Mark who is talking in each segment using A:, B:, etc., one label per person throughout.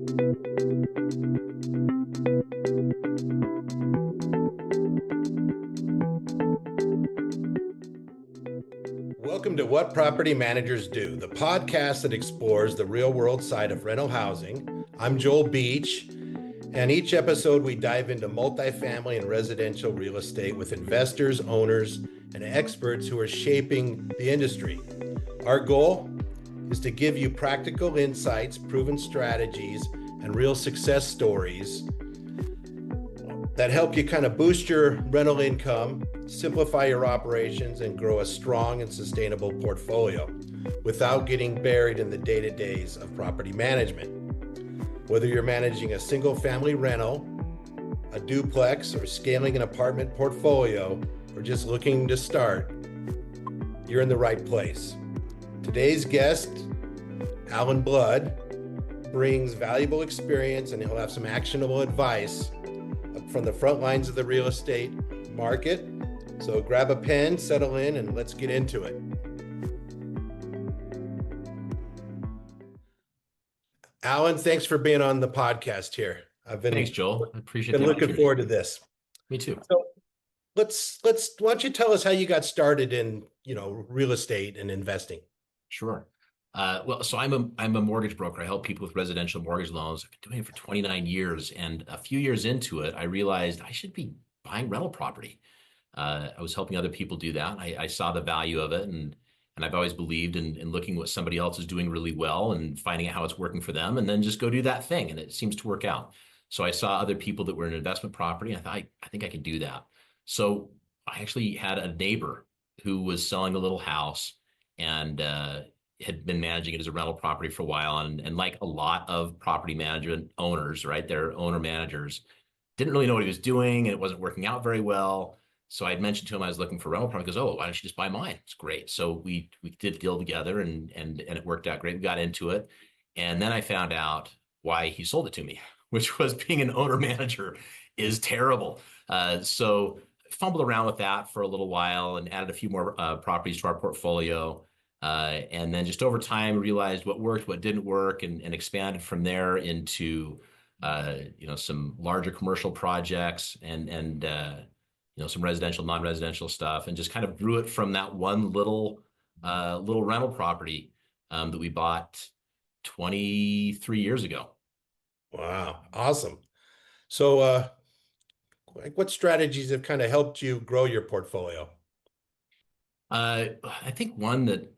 A: Welcome to What Property Managers Do, the podcast that explores the real-world side of rental housing. I'm Joel Beach, and each episode we dive into multifamily and residential real estate with investors, owners, and experts who are shaping the industry. Our goal is to give you practical insights, proven strategies, and real success stories that help you kind of boost your rental income, simplify your operations, and grow a strong and sustainable portfolio without getting buried in the day-to-days of property management. Whether you're managing a single-family rental, a duplex, or scaling an apartment portfolio, or just looking to start, you're in the right place. Today's guest, Alan Blood, brings valuable experience, and he'll have some actionable advice from the front lines of the real estate market. So grab a pen, settle in, and let's get into it. Alan, thanks for being on the podcast here.
B: Thanks, Joel. I appreciate it.
A: Been looking forward to this.
B: Me too.
A: So let's why don't you tell us how you got started in, real estate and investing?
B: Sure. So I'm a mortgage broker. I help people with residential mortgage loans. I've been doing it for 29 years. And a few years into it, I realized I should be buying rental property. I was helping other people do that. I saw the value of it. And I've always believed in looking what somebody else is doing really well and finding out how it's working for them and then just go do that thing. And it seems to work out. So I sasaw other people that were in investment property. And I thought, I think I can do that. So I actually had a neighbor who was selling a little house and had been managing it as a rental property for a while. And like a lot of property management owners, right, they're owner managers, didn't really know what he was doing and it wasn't working out very well. So I had mentioned to him I was looking for rental property. He goes, "Oh, why don't you just buy mine? It's great." So we did a deal together and it worked out great. We got into it. And then I found out why he sold it to me, which was being an owner manager is terrible. So fumbled around with that for a little while and added a few more properties to our portfolio. And then just over time realized what worked, what didn't work, and expanded from there into some larger commercial projects and some residential, non-residential stuff, and just kind of grew it from that one little rental property that we bought 23 years ago.
A: Wow, awesome. So what strategies have kind of helped you grow your portfolio?
B: I think one that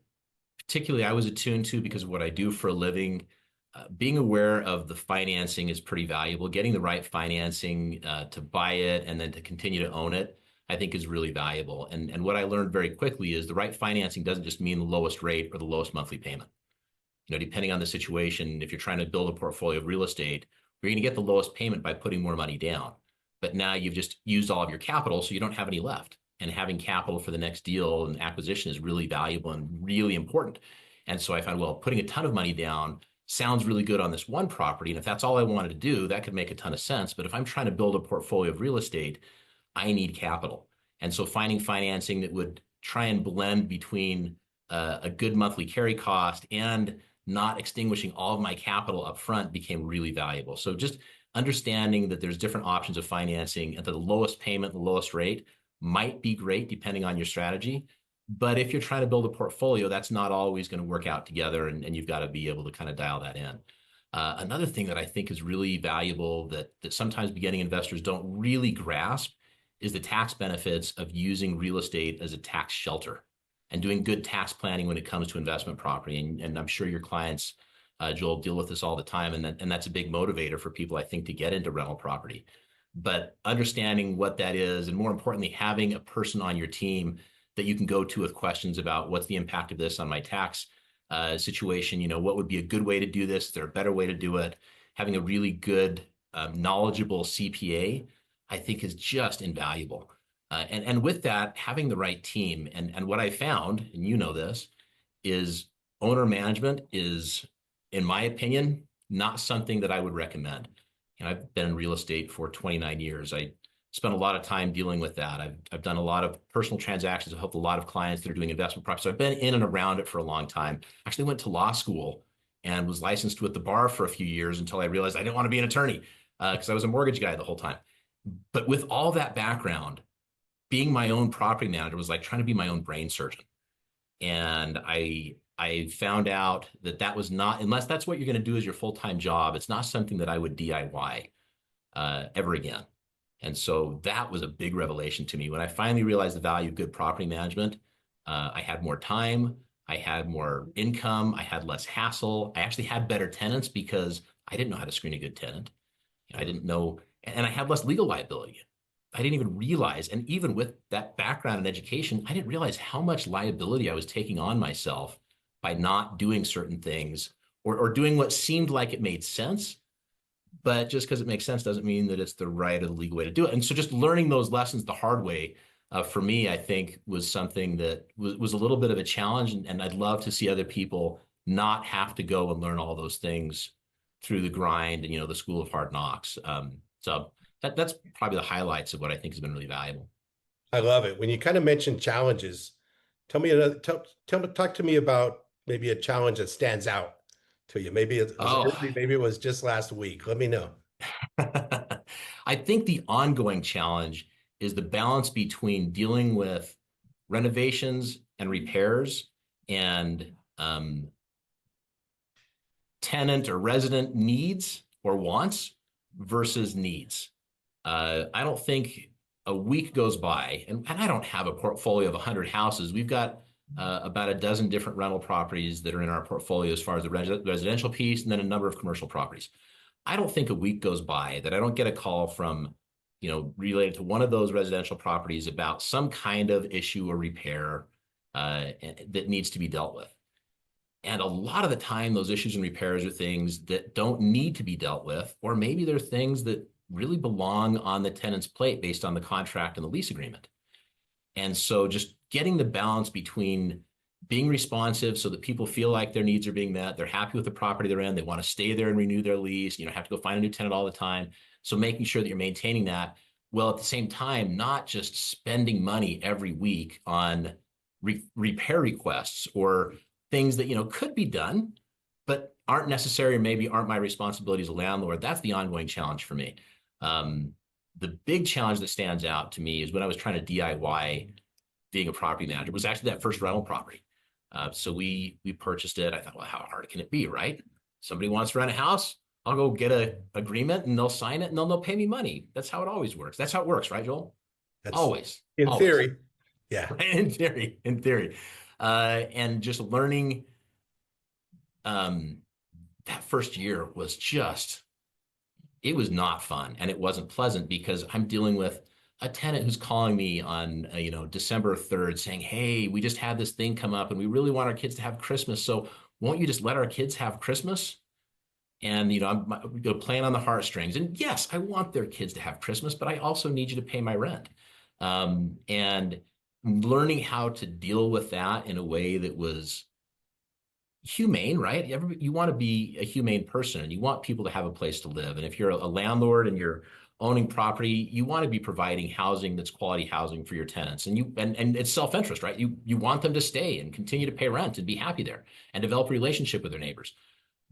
B: particularly I was attuned to because of what I do for a living, being aware of the financing is pretty valuable. Getting the right financing to buy it and then to continue to own it, I think is really valuable. And what I learned very quickly is the right financing doesn't just mean the lowest rate or the lowest monthly payment. Depending on the situation, if you're trying to build a portfolio of real estate, you're going to get the lowest payment by putting more money down. But now you've just used all of your capital, so you don't have any left. And having capital for the next deal and acquisition is really valuable and really important. And so I found, well, putting a ton of money down sounds really good on this one property. And if that's all I wanted to do, that could make a ton of sense. But if I'm trying to build a portfolio of real estate, I need capital. And so finding financing that would try and blend between a good monthly carry cost and not extinguishing all of my capital up front became really valuable. So just understanding that there's different options of financing and that the lowest payment, the lowest rate might be great depending on your strategy. But if you're trying to build a portfolio, that's not always going to work out together, and you've got to be able to kind of dial that in. Another thing that I think is really valuable that sometimes beginning investors don't really grasp is the tax benefits of using real estate as a tax shelter and doing good tax planning when it comes to investment property. And I'm sure your clients, Joel, deal with this all the time, and that's a big motivator for people, I think, to get into rental property. But understanding what that is, and more importantly, having a person on your team that you can go to with questions about what's the impact of this on my tax situation, what would be a good way to do this? Is there a better way to do it? Having a really good, knowledgeable CPA, I think is just invaluable. And with that, having the right team. And what I found, and this, is owner management is, in my opinion, not something that I would recommend. I've been in real estate for 29 years. I spent a lot of time dealing with that. I've done a lot of personal transactions. I've helped a lot of clients that are doing investment property. So I've been in and around it for a long time. Actually went to law school and was licensed with the bar for a few years until I realized I didn't want to be an attorney because I was a mortgage guy the whole time. But with all that background, being my own property manager was like trying to be my own brain surgeon. And I found out that that was not, unless that's what you're going to do as your full-time job, it's not something that I would DIY ever again. And so that was a big revelation to me. When I finally realized the value of good property management, I had more time, I had more income, I had less hassle. I actually had better tenants because I didn't know how to screen a good tenant. I didn't know, and I had less legal liability. I didn't even realize, and even with that background in education, I didn't realize how much liability I was taking on myself by not doing certain things or doing what seemed like it made sense. But just because it makes sense doesn't mean that it's the right or the legal way to do it. And so just learning those lessons the hard way, for me, I think was something that was a little bit of a challenge. And I'd love to see other people not have to go and learn all those things through the grind and, the school of hard knocks. So that's probably the highlights of what I think has been really valuable.
A: I love it. When you kind of mention challenges, tell me another, talk to me about maybe a challenge that stands out to you. Maybe it was early, maybe it was just last week. Let me know.
B: I think the ongoing challenge is the balance between dealing with renovations and repairs and tenant or resident needs or wants versus needs. I don't think a week goes by, and I don't have a portfolio of 100 houses. We've got about a dozen different rental properties that are in our portfolio as far as the residential piece, and then a number of commercial properties. I don't think a week goes by that I don't get a call from, related to one of those residential properties about some kind of issue or repair that needs to be dealt with. And a lot of the time, those issues and repairs are things that don't need to be dealt with, or maybe they're things that really belong on the tenant's plate based on the contract and the lease agreement. And so just getting the balance between being responsive so that people feel like their needs are being met, they're happy with the property they're in, they want to stay there and renew their lease, you don't have to go find a new tenant all the time. So making sure that you're maintaining that, while at the same time, not just spending money every week on repair requests or things that, could be done, but aren't necessary or maybe aren't my responsibility as a landlord. That's the ongoing challenge for me. The big challenge that stands out to me is when I was trying to DIY being a property manager was actually that first rental property. So we purchased it. I thought, well, how hard can it be, right? Somebody wants to rent a house, I'll go get an agreement and they'll sign it and they'll pay me money. That's how it always works. That's how it works, right, Joel?
A: That's
B: always.
A: In theory. Yeah.
B: In theory. And just learning that first year was it was not fun and it wasn't pleasant because I'm dealing with a tenant who's calling me on, December 3rd saying, hey, we just had this thing come up and we really want our kids to have Christmas. So won't you just let our kids have Christmas? And, I'm playing on the heartstrings. And yes, I want their kids to have Christmas, but I also need you to pay my rent. And learning how to deal with that in a way that was humane, right? You want to be a humane person and you want people to have a place to live. And if you're a landlord and you're owning property, you want to be providing housing that's quality housing for your tenants. And it's self-interest, right? You want them to stay and continue to pay rent and be happy there and develop a relationship with their neighbors.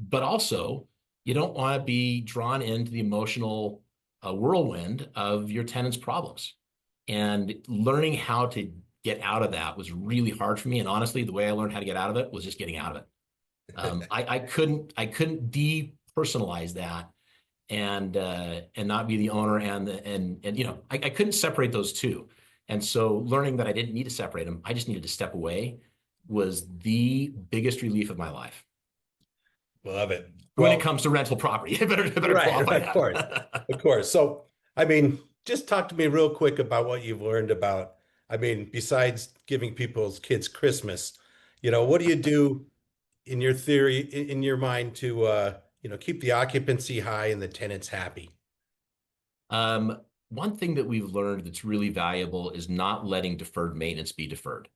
B: But also, you don't want to be drawn into the emotional whirlwind of your tenants' problems. And learning how to get out of that was really hard for me. And honestly, the way I learned how to get out of it was just getting out of it. I couldn't depersonalize that and not be the owner and I couldn't separate those two. And so learning that I didn't need to separate them, I just needed to step away was the biggest relief of my life.
A: Love it.
B: When it comes to rental property, I better qualify that.
A: Of course. So, just talk to me real quick about what you've learned about, besides giving people's kids Christmas, what do you do in your theory, in your mind to, keep the occupancy high and the tenants happy?
B: One thing that we've learned that's really valuable is not letting deferred maintenance be deferred.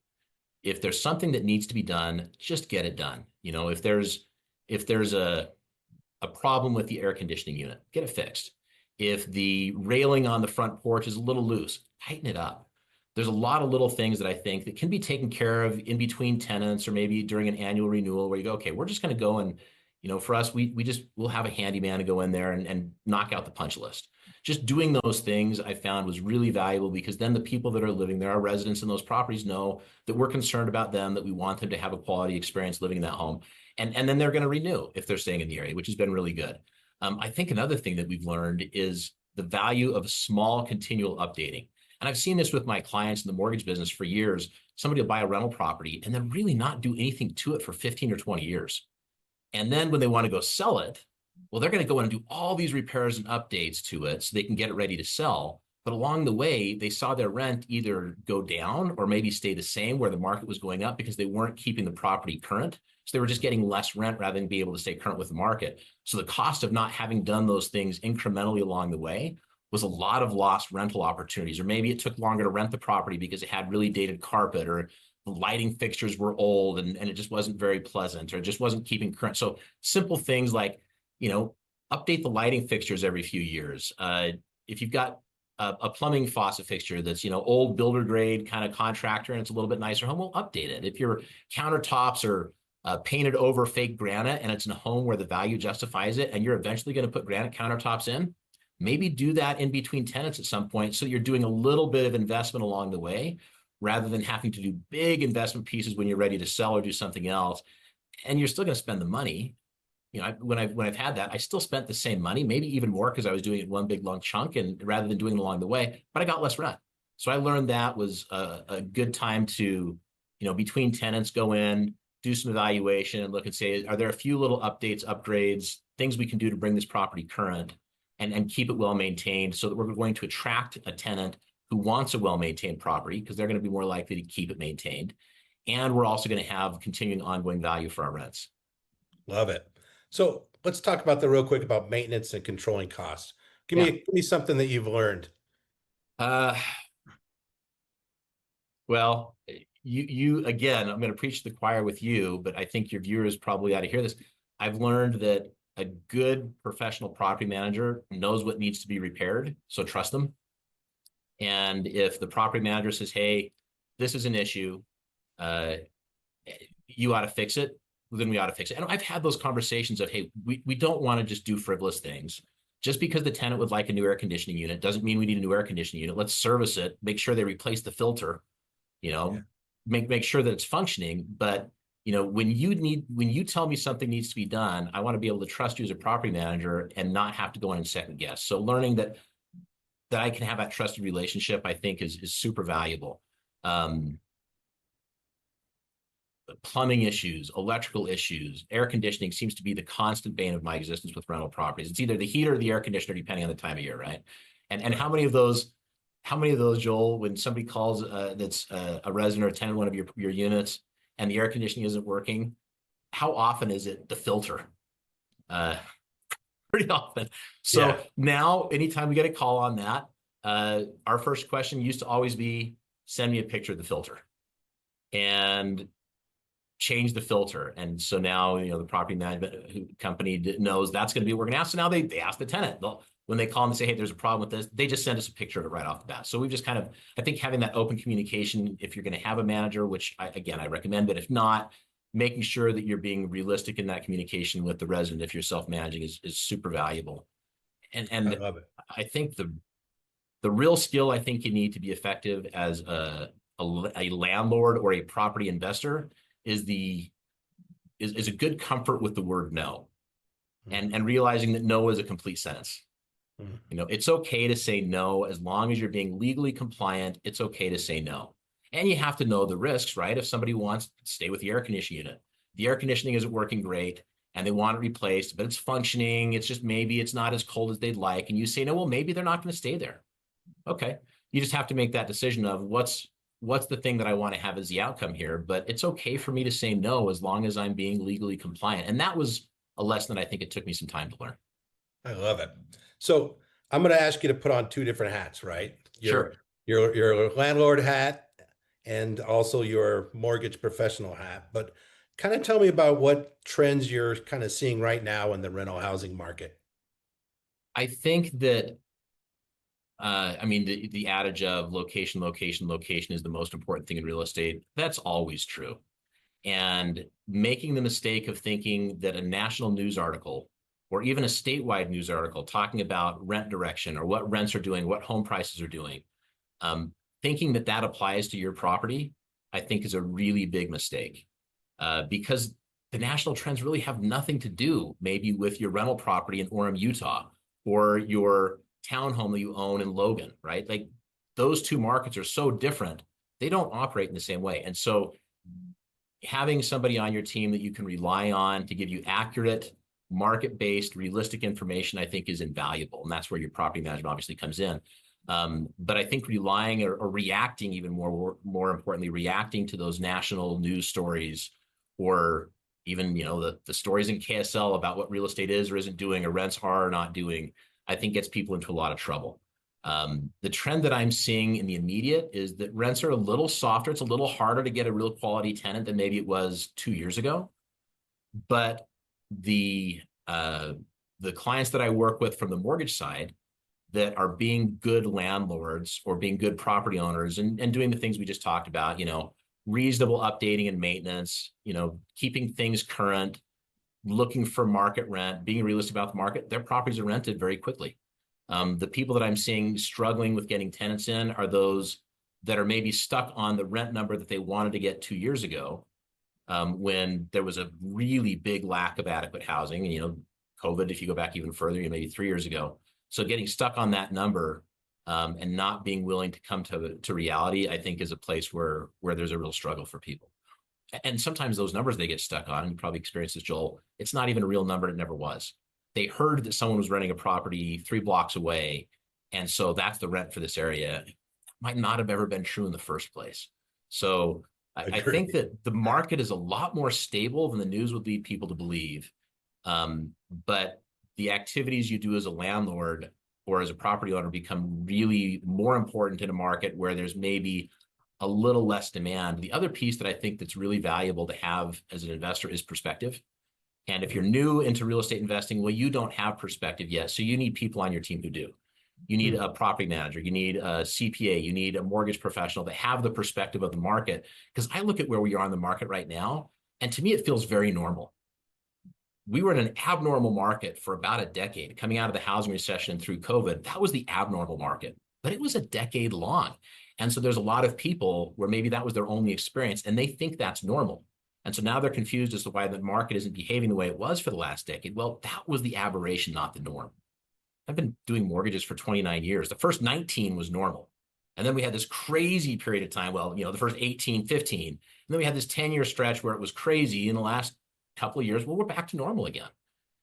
B: If there's something that needs to be done, just get it done. If there's a problem with the air conditioning unit, get it fixed. If the railing on the front porch is a little loose, tighten it up. There's a lot of little things that I think that can be taken care of in between tenants or maybe during an annual renewal where you go, okay, we're just going to go For us, we'll have a handyman to go in there and knock out the punch list. Just doing those things I found was really valuable, because then the people that are living there, our residents in those properties, know that we're concerned about them, that we want them to have a quality experience living in that home. And then they're going to renew if they're staying in the area, which has been really good. I think another thing that we've learned is the value of small continual updating. And I've seen this with my clients in the mortgage business for years. Somebody will buy a rental property and then really not do anything to it for 15 or 20 years. And then when they want to go sell it, well, they're going to go in and do all these repairs and updates to it so they can get it ready to sell. But along the way, they saw their rent either go down or maybe stay the same where the market was going up, because they weren't keeping the property current. So they were just getting less rent rather than be able to stay current with the market. So the cost of not having done those things incrementally along the way was a lot of lost rental opportunities. Or maybe it took longer to rent the property because it had really dated carpet, or the lighting fixtures were old and it just wasn't very pleasant, or it just wasn't keeping current. So simple things like, update the lighting fixtures every few years. If you've got a plumbing faucet fixture that's, old builder grade kind of contractor and it's a little bit nicer home, we'll update it. If your countertops are painted over fake granite and it's in a home where the value justifies it, and you're eventually going to put granite countertops in, maybe do that in between tenants at some point, so you're doing a little bit of investment along the way, rather than having to do big investment pieces when you're ready to sell or do something else. And you're still going to spend the money. When I've had that, I still spent the same money, maybe even more, because I was doing it one big long chunk, and rather than doing it along the way, but I got less rent. So I learned that was a good time to, between tenants, go in, do some evaluation and look and say, are there a few little updates, upgrades, things we can do to bring this property current and keep it well maintained, so that we're going to attract a tenant who wants a well-maintained property, because they're going to be more likely to keep it maintained. And we're also going to have continuing ongoing value for our rents.
A: Love it. So let's talk about real quick about maintenance and controlling costs. Give me something that you've learned.
B: Well, you again, I'm going to preach to the choir with you, but I think your viewers probably ought to hear this. I've learned that a good professional property manager knows what needs to be repaired, so trust them. And if the property manager says, hey, this is an issue, you ought to fix it, then we ought to fix it. And I've had those conversations of, hey, we don't want to just do frivolous things. Just because the tenant would like a new air conditioning unit doesn't mean we need a new air conditioning unit. Let's service it, make sure they replace the filter, make sure that it's functioning. But, when you tell me something needs to be done, I want to be able to trust you as a property manager and not have to go in and second guess. So learning that I can have that trusted relationship, I think is super valuable. Plumbing issues, electrical issues, air conditioning seems to be the constant bane of my existence with rental properties. It's either the heater or the air conditioner, depending on the time of year, right? And how many of those, Joel, when somebody calls that's a resident or a tenant, one of your units, and the air conditioning isn't working, how often is it the filter? Pretty often. So now, anytime we get a call on that, our first question used to always be, send me a picture of the filter and change the filter. And so now, the property management company knows that's going to be what we're going to ask. So now they ask the tenant. When they call and say, hey, there's a problem with this, they just send us a picture of it right off the bat. So we've just I think having that open communication, if you're going to have a manager, which I recommend, but if not, making sure that you're being realistic in that communication with the resident, if you're self-managing, is super valuable. And
A: I love it.
B: I think the real skill I think you need to be effective as a landlord or a property investor is a good comfort with the word no, and realizing that no is a complete sentence. It's okay to say no as long as you're being legally compliant. It's okay to say no. And you have to know the risks, right? If somebody wants to stay with the air conditioning unit, the air conditioning isn't working great and they want it replaced, but it's functioning. It's just maybe it's not as cold as they'd like. And you say, no, well, maybe they're not going to stay there. Okay. You just have to make that decision of what's the thing that I want to have as the outcome here. But it's okay for me to say no as long as I'm being legally compliant. And that was a lesson that I think it took me some time to learn.
A: I love it. So I'm going to ask you to put on two different hats, right?
B: Sure.
A: Your landlord hat and also your mortgage professional hat. But kind of tell me about what trends you're kind of seeing right now in the rental housing market.
B: I think that, the adage of location is the most important thing in real estate. That's always true. and making the mistake of thinking that a national news article or even a statewide news article talking about rent direction or what rents are doing, what home prices are doing, thinking that that applies to your property, I think is a really big mistake, because the national trends really have nothing to do maybe with your rental property in Orem, Utah, or your townhome that you own in Logan, right? Like those two markets are so different. They don't operate in the same way. And so having somebody on your team that you can rely on to give you accurate, market-based, realistic information, I think is invaluable. And that's where your property management obviously comes in. But I think relying or reacting, even more importantly, reacting to those national news stories, or even the stories in KSL about what real estate is or isn't doing, or rents are or not doing, I think gets people into a lot of trouble. The trend that I'm seeing in the immediate is that rents are a little softer. It's a little harder to get a real quality tenant than maybe it was 2 years ago. But the clients that I work with from the mortgage side that are being good landlords or being good property owners and doing the things we just talked about, reasonable updating and maintenance, keeping things current, looking for market rent, being realistic about the market, their properties are rented very quickly. The people that I'm seeing struggling with getting tenants in are those that are maybe stuck on the rent number that they wanted to get 2 years ago, when there was a really big lack of adequate housing. And, COVID, if you go back even further, maybe 3 years ago. So getting stuck on that number and not being willing to come to reality, I think is a place where there's a real struggle for people. And sometimes those numbers they get stuck on, and you probably experienced this, Joel, it's not even a real number. It never was. They heard that someone was renting a property 3 blocks away, and so that's the rent for this area. It might not have ever been true in the first place. So I think that the market is a lot more stable than the news would lead people to believe. But the activities you do as a landlord or as a property owner become really more important in a market where there's maybe a little less demand. The other piece that I think that's really valuable to have as an investor is perspective. And if you're new into real estate investing, well, you don't have perspective yet. So you need people on your team who do. You need a property manager, you need a CPA, you need a mortgage professional that have the perspective of the market. Because I look at where we are in the market right now, and to me, it feels very normal. We were in an abnormal market for about a decade. Coming out of the housing recession through COVID, that was the abnormal market, but it was a decade long. And so there's a lot of people where maybe that was their only experience and they think that's normal. And so now they're confused as to why the market isn't behaving the way it was for the last decade. Well, that was the aberration, not the norm. I've been doing mortgages for 29 years. The first 19 was normal. And then we had this crazy period of time. Well, the first 18, 15. And then we had this 10-year stretch where it was crazy. In the last couple of years, well, we're back to normal again.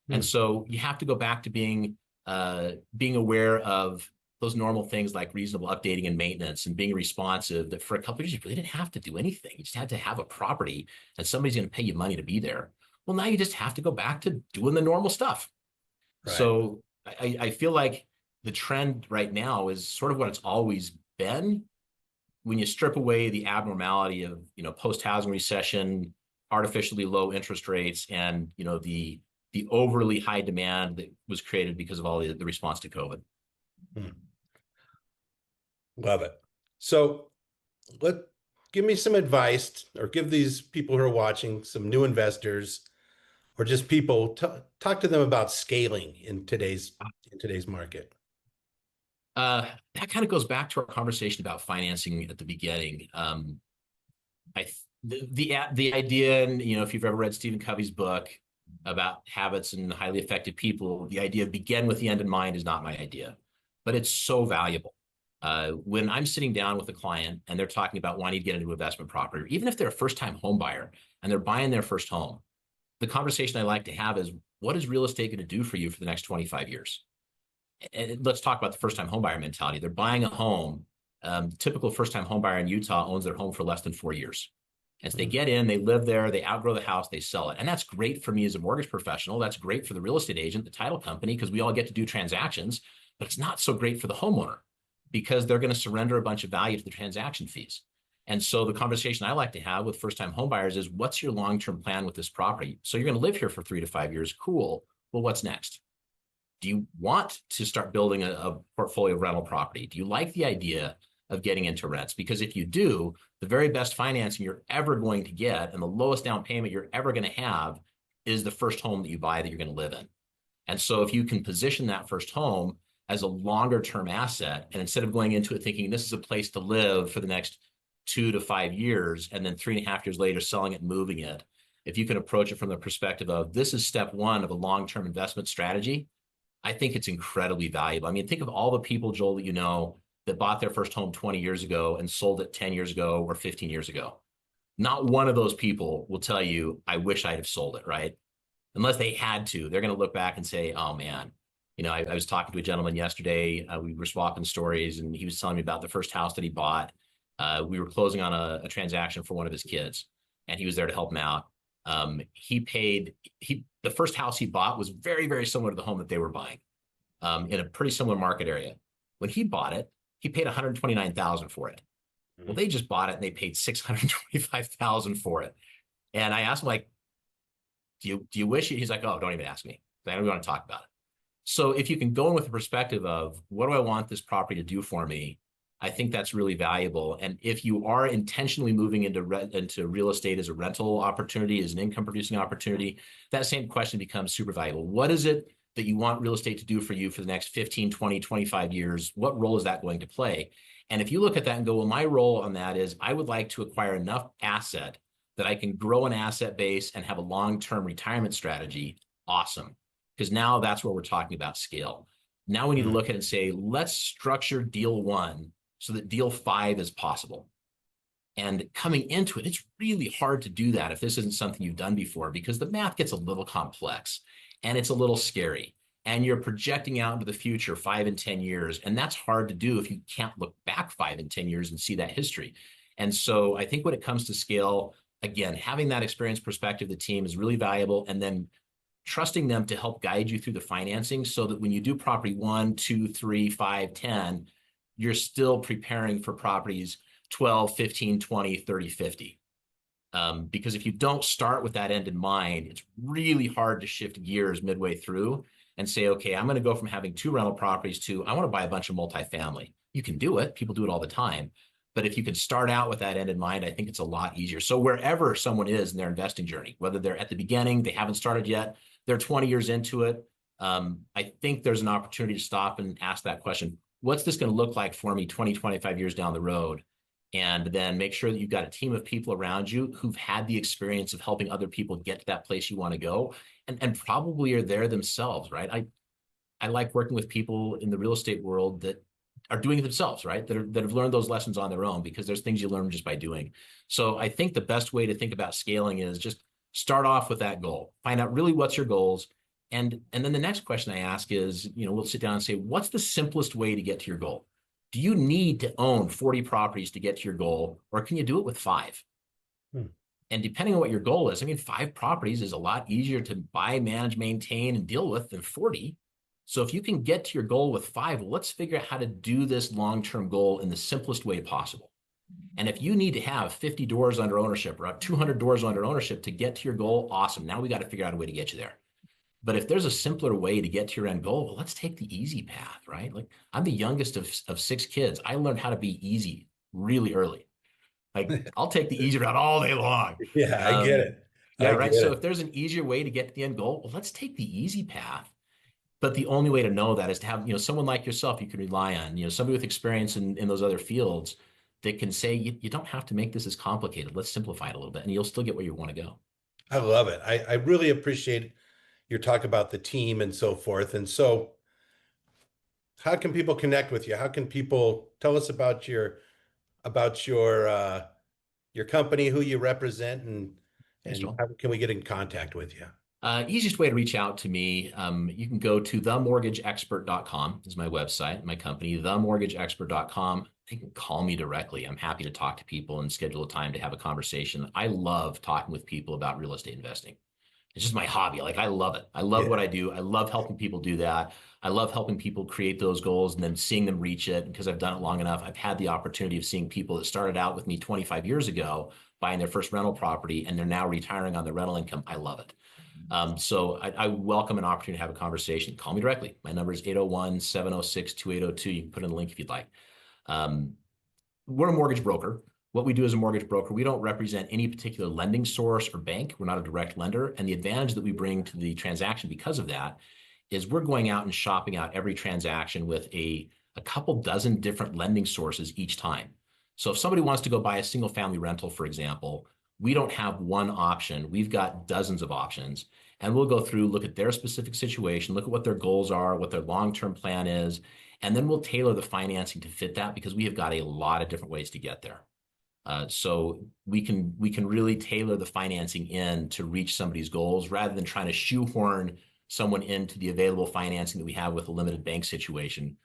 B: And so you have to go back to being aware of those normal things like reasonable updating and maintenance and being responsive. That for a couple of years, you really didn't have to do anything. You just had to have a property and somebody's going to pay you money to be there. Well, now you just have to go back to doing the normal stuff. Right. So I feel like the trend right now is sort of what it's always been. When you strip away the abnormality of, post-housing recession, artificially low interest rates, and, the overly high demand that was created because of all the response to COVID.
A: Love it. So give me some advice, or give these people who are watching, some new investors or just people, talk to them about scaling in today's market.
B: That kind of goes back to our conversation about financing at the beginning. The idea, and if you've ever read Stephen Covey's book about habits and highly effective people, the idea of begin with the end in mind is not my idea, but it's so valuable. When I'm sitting down with a client and they're talking about wanting to get into investment property, or even if they're a first-time home buyer and they're buying their first home, the conversation I like to have is, what is real estate going to do for you for the next 25 years? And let's talk about the first-time home buyer mentality. They're buying a home. Typical first-time home buyer in Utah owns their home for less than 4 years. As they get in, they live there, they outgrow the house, they sell it. And that's great for me as a mortgage professional. That's great for the real estate agent, the title company, because we all get to do transactions. But it's not so great for the homeowner, because they're going to surrender a bunch of value to the transaction fees. And so the conversation I like to have with first-time home buyers is, what's your long-term plan with this property? So you're going to live here for 3 to 5 years. Cool. Well, what's next? Do you want to start building a portfolio of rental property? Do you like the idea of getting into rents. Because if you do, the very best financing you're ever going to get and the lowest down payment you're ever going to have is the first home that you buy that you're going to live in. And so if you can position that first home as a longer term asset, and instead of going into it thinking this is a place to live for the next 2 to 5 years, and then 3.5 years later selling it and moving it, if you can approach it from the perspective of this is step one of a long-term investment strategy, I think it's incredibly valuable. I mean, think of all the people, Joel, that you know that bought their first home 20 years ago and sold it 10 years ago or 15 years ago. Not one of those people will tell you, I wish I'd have sold it, right? Unless they had to. They're going to look back and say, oh man, you know, I was talking to a gentleman yesterday. We were swapping stories, and he was telling me about the first house that he bought. We were closing on a transaction for one of his kids, and he was there to help him out. The first house he bought was very, very similar to the home that they were buying, in a pretty similar market area. When he bought it, he paid $129,000 for it. Well, they just bought it and they paid $625,000 for it. And I asked him, like, do you wish it? He's like, oh, don't even ask me. I don't want to talk about it. So if you can go in with the perspective of what do I want this property to do for me, I think that's really valuable. And if you are intentionally moving into real estate as a rental opportunity, as an income producing opportunity, that same question becomes super valuable. What is it that you want real estate to do for you for the next 15, 20, 25 years? What role is that going to play? And if you look at that and go, well, my role on that is I would like to acquire enough asset that I can grow an asset base and have a long-term retirement strategy. Awesome. Because now that's where we're talking about scale. Now we need to look at it and say, let's structure deal one so that deal 5 is possible. And coming into it, it's really hard to do that if this isn't something you've done before, because the math gets a little complex and it's a little scary. And you're projecting out into the future 5 and 10 years. And that's hard to do if you can't look back 5 and 10 years and see that history. And so I think when it comes to scale, again, having that experience perspective, the team is really valuable. And then trusting them to help guide you through the financing so that when you do property 1, 2, 3, 5, 10, you're still preparing for properties 12, 15, 20, 30, 50. Because if you don't start with that end in mind, it's really hard to shift gears midway through and say, okay, I'm going to go from having 2 rental properties to I want to buy a bunch of multifamily. You can do it. People do it all the time. But if you can start out with that end in mind, I think it's a lot easier. So wherever someone is in their investing journey, whether they're at the beginning, they haven't started yet, they're 20 years into it, I think there's an opportunity to stop and ask that question. What's this going to look like for me 20, 25 years down the road? And then make sure that you've got a team of people around you who've had the experience of helping other people get to that place you want to go, and probably are there themselves, right? I like working with people in the real estate world that are doing it themselves, right? That have learned those lessons on their own, because there's things you learn just by doing. So I think the best way to think about scaling is just start off with that goal, find out really what's your goals. And then the next question I ask is, we'll sit down and say, what's the simplest way to get to your goal? Do you need to own 40 properties to get to your goal, or can you do it with 5? And depending on what your goal is, 5 properties is a lot easier to buy, manage, maintain, and deal with than 40. So if you can get to your goal with 5, well, let's figure out how to do this long-term goal in the simplest way possible. And if you need to have 50 doors under ownership or 200 doors under ownership to get to your goal, awesome. Now we got to figure out a way to get you there. But if there's a simpler way to get to your end goal, well, let's take the easy path, right? Like, I'm the youngest of 6 kids. I learned how to be easy really early. Like, I'll take the easy route all day long.
A: Yeah, I get it.
B: Yeah, right. So if there's an easier way to get to the end goal, well, let's take the easy path. But the only way to know that is to have, someone like yourself you can rely on, somebody with experience in those other fields that can say, you don't have to make this as complicated. Let's simplify it a little bit, and you'll still get where you want to go.
A: I love it. I really appreciate your talk about the team and so forth. And so how can people connect with you? How can people tell us about your company, who you represent, and how can we get in contact with you?
B: Easiest way to reach out to me, you can go to themortgageexpert.com is my website, my company, themortgageexpert.com. They can call me directly. I'm happy to talk to people and schedule a time to have a conversation. I love talking with people about real estate investing. It's just my hobby. Like, I love it. I love what I do. I love helping people do that. I love helping people create those goals and then seeing them reach it. Because I've done it long enough, I've had the opportunity of seeing people that started out with me 25 years ago buying their first rental property, and they're now retiring on their rental income. I love it. So I welcome an opportunity to have a conversation. Call me directly. My number is 801-706-2802. You can put in the link if you'd like. we're a mortgage broker. What we do as a mortgage broker, we don't represent any particular lending source or bank. We're not a direct lender. And the advantage that we bring to the transaction because of that is we're going out and shopping out every transaction with a couple dozen different lending sources each time. So if somebody wants to go buy a single family rental, for example, we don't have one option. We've got dozens of options. And we'll go through, look at their specific situation, look at what their goals are, what their long-term plan is, and then we'll tailor the financing to fit that because we have got a lot of different ways to get there. So we can really tailor the financing in to reach somebody's goals rather than trying to shoehorn someone into the available financing that we have with a limited bank situation.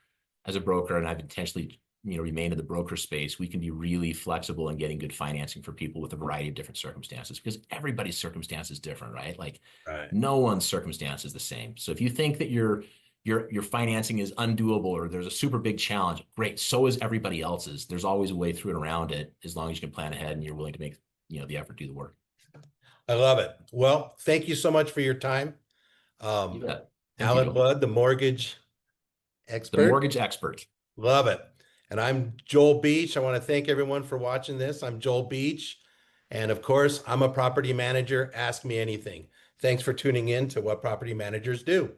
B: As a broker, and I've intentionally remained in the broker space, we can be really flexible in getting good financing for people with a variety of different circumstances because everybody's circumstance is different, right? Like no one's circumstance is the same. So if you think that your financing is undoable or there's a super big challenge, great. So is everybody else's. There's always a way through and around it as long as you can plan ahead and you're willing to make the effort, do the work.
A: I love it. Well, thank you so much for your time. Alan Blood, the mortgage expert.
B: The mortgage expert.
A: Love it. And I'm Joel Beach. I want to thank everyone for watching this. I'm Joel Beach. And of course, I'm a property manager. Ask me anything. Thanks for tuning in to What Property Managers Do.